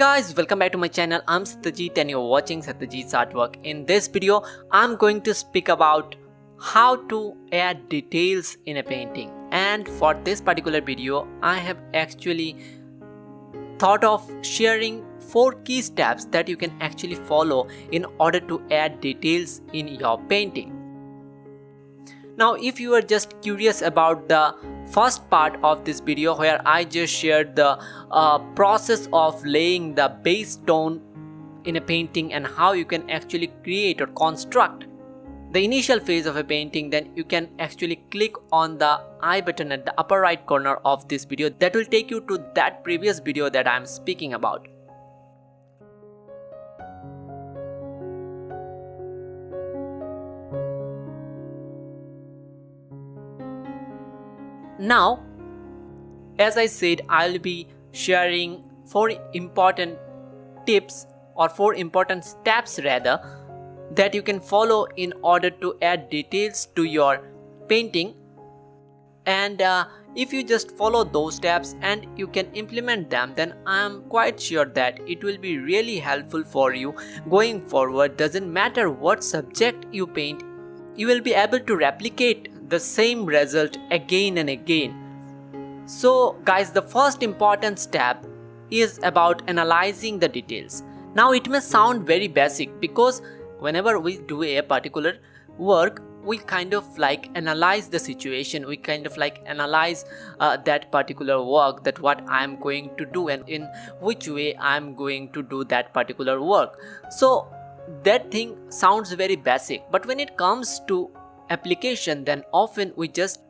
guys, welcome back to my channel. I'm Satyajit and you're watching Satyajit's Artwork. In this video, I'm going to speak about how to add details in a painting. And for this particular video, I have actually thought of sharing 4 key steps that you can actually follow in order to add details in your painting. Now, if you are just curious about the first part of this video where I just shared the process of laying the base tone in a painting and how you can actually create or construct the initial phase of a painting, then you can actually click on the I button at the upper right corner of this video. That will take you to that previous video that I am speaking about. Now, as I said, I'll be sharing 4 important tips or 4 important steps rather that you can follow in order to add details to your painting. And if you just follow those steps and you can implement them, then I am quite sure that it will be really helpful for you going forward. Doesn't matter what subject you paint, you will be able to replicate the same result again and again. So guys, the first important step is about analyzing the details. Now it may sound very basic because whenever we do a particular work, we kind of like analyze the situation, we kind of like analyze that particular work, that what I am going to do and in which way I am going to do that particular work. So that thing sounds very basic, but when it comes to application, then often we just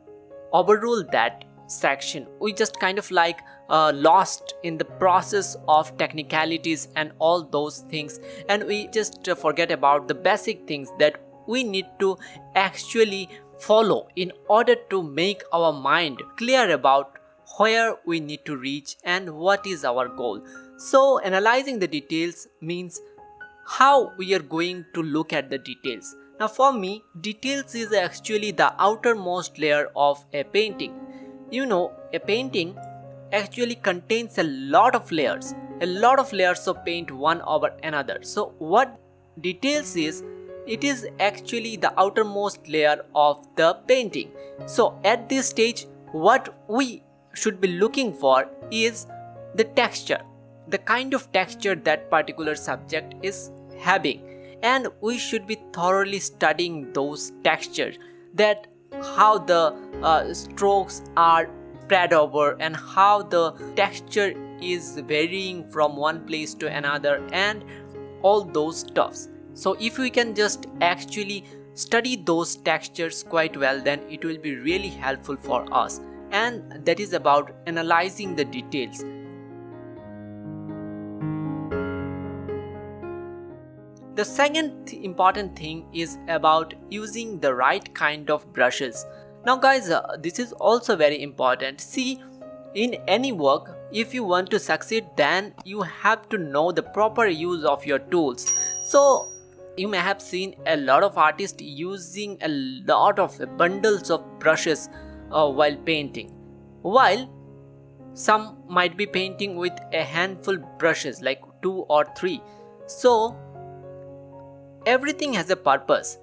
overrule that section. We just kind of like lost in the process of technicalities and all those things, and we just forget about the basic things that we need to actually follow in order to make our mind clear about where we need to reach and what is our goal. So analyzing the details means how we are going to look at the details. Now for me, details is actually the outermost layer of a painting. You know, a painting actually contains a lot of layers of paint one over another. So what details is, it is actually the outermost layer of the painting. So at this stage, what we should be looking for is the texture, the kind of texture that particular subject is having. And we should be thoroughly studying those textures, that how the strokes are spread over and how the texture is varying from one place to another and all those stuffs. So if we can just actually study those textures quite well, then it will be really helpful for us, and that is about analyzing the details. The second important thing is about using the right kind of brushes. Now guys, this is also very important. See, in any work, if you want to succeed, then you have to know the proper use of your tools. So you may have seen a lot of artists using a lot of bundles of brushes while painting, while some might be painting with a handful brushes like 2 or 3. So everything has a purpose.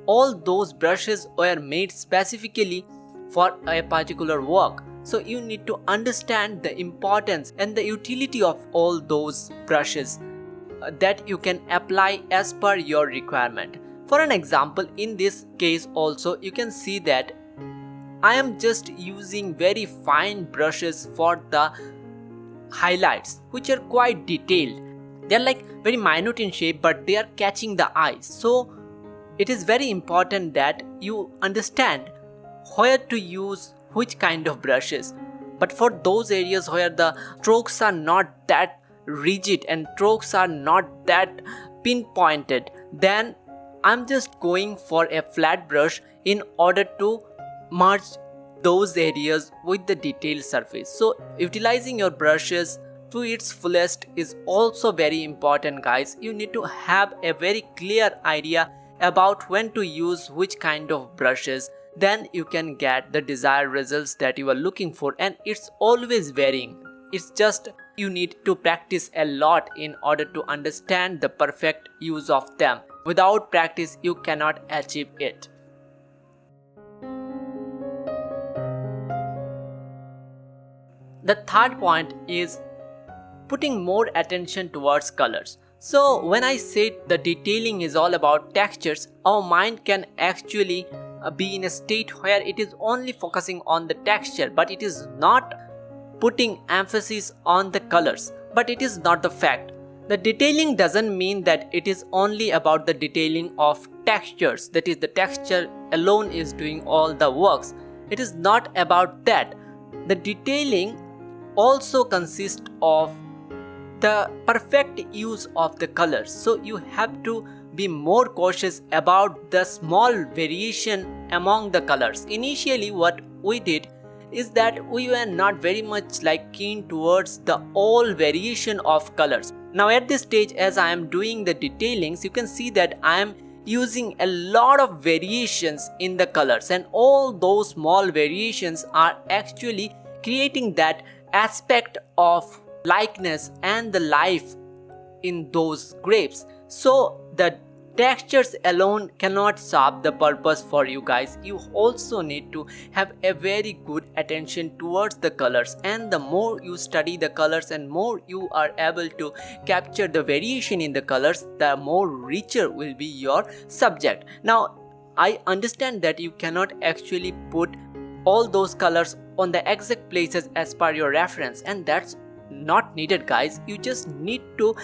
All those brushes were made specifically for a particular work. So you need to understand the importance and the utility of all those brushes that you can apply as per your requirement. For an example, in this case also you can see that I am just using very fine brushes for the highlights, which are quite detailed. They are like very minute in shape, but they are catching the eyes. So it is very important that you understand where to use which kind of brushes. But for those areas where the strokes are not that rigid and strokes are not that pinpointed, then I'm just going for a flat brush in order to merge those areas with the detailed surface. So utilizing your brushes to its fullest is also very important, guys. You need to have a very clear idea about when to use which kind of brushes, then you can get the desired results that you are looking for. And it's always varying. It's just You need to practice a lot in order to understand the perfect use of them. Without practice, you cannot achieve it. The third point is putting more attention towards colors. So when I said the detailing is all about textures, our mind can actually be in a state where it is only focusing on the texture, but it is not putting emphasis on the colors. But it is not the fact. The detailing doesn't mean that it is only about the detailing of textures, that is, the texture alone is doing all the works. It is not about that. The detailing also consists of the perfect use of the colors. So you have to be more cautious about the small variation among the colors. Initially what we did is that we were not very much keen towards the all variation of colors. Now at this stage, as I am doing the detailings, you can see that I am using a lot of variations in the colors, and all those small variations are actually creating that aspect of likeness and the life in those grapes. So the textures alone cannot serve the purpose for you guys. You also need to have a very good attention towards the colors, and the more you study the colors and more you are able to capture the variation in the colors, the more richer will be your subject. Now I understand that you cannot actually put all those colors on the exact places as per your reference, and that's not needed, guys. You just need to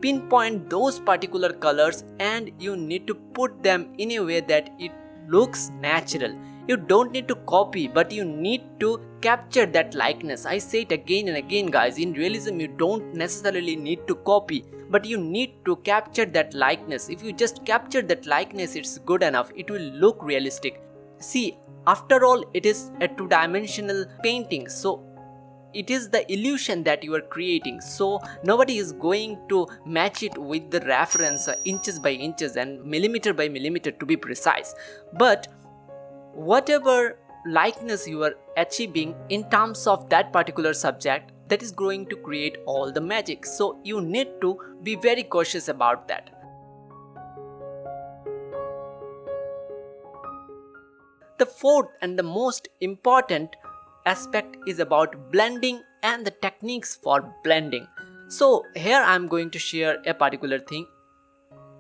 pinpoint those particular colors and you need to put them in a way that it looks natural. You don't need to copy, but you need to capture that likeness. I say it again and again, guys. In realism, you don't necessarily need to copy, but you need to capture that likeness. If you just capture that likeness, it's good enough. It will look realistic. See, after all, it is a two-dimensional painting, so it is the illusion that you are creating. So nobody is going to match it with the reference inches by inches and millimeter by millimeter, to be precise. But whatever likeness you are achieving in terms of that particular subject, that is going to create all the magic. So you need to be very cautious about that. The fourth and the most important aspect is about blending and the techniques for blending. So here I am going to share a particular thing.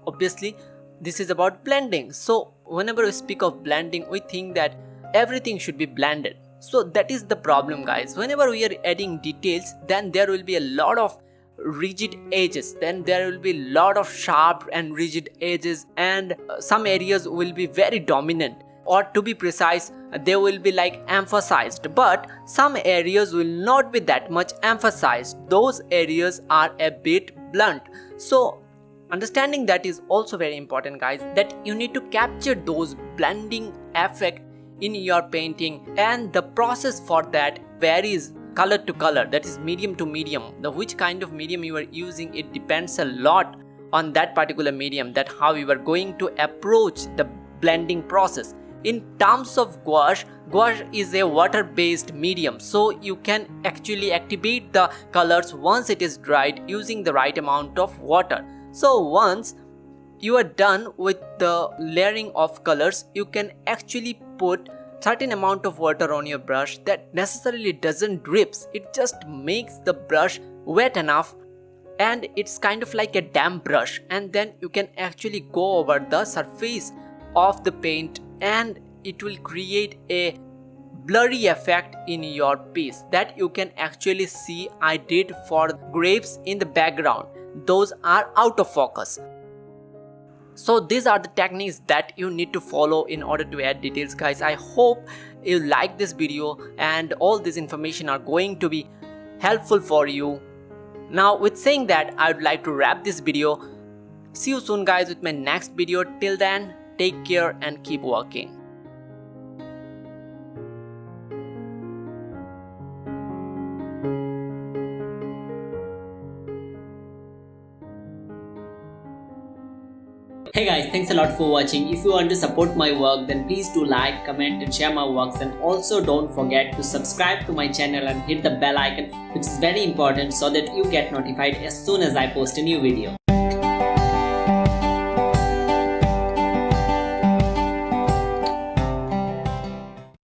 Obviously this is about blending. So whenever we speak of blending, we think that everything should be blended. So that is the problem, guys. Whenever we are adding details, then there will be a lot of rigid edges, then there will be a lot of sharp and rigid edges, and some areas will be very dominant, or to be precise, they will be emphasized, but some areas will not be that much emphasized. Those areas are a bit blunt. So understanding that is also very important, guys, that you need to capture those blending effect in your painting, and the process for that varies color to color, that is medium to medium. The which kind of medium you are using, it depends a lot on that particular medium, that how you are going to approach the blending process. In terms of gouache, gouache is a water-based medium, so you can actually activate the colors once it is dried using the right amount of water. So once you are done with the layering of colors, you can actually put certain amount of water on your brush that necessarily doesn't drips. It just makes the brush wet enough, and it's kind of like a damp brush, and then you can actually go over the surface of the paint, and it will create a blurry effect in your piece that you can actually see. I did for grapes in the background, those are out of focus. So these are the techniques that you need to follow in order to add details, guys. I hope you like this video and all this information are going to be helpful for you. Now with saying that, I would like to wrap this video. See you soon, guys, with my next video. Till then, take care and keep working. Hey guys, thanks a lot for watching. If you want to support my work, then please do like, comment and share my works, and also don't forget to subscribe to my channel and hit the bell icon, which is very important so that you get notified as soon as I post a new video.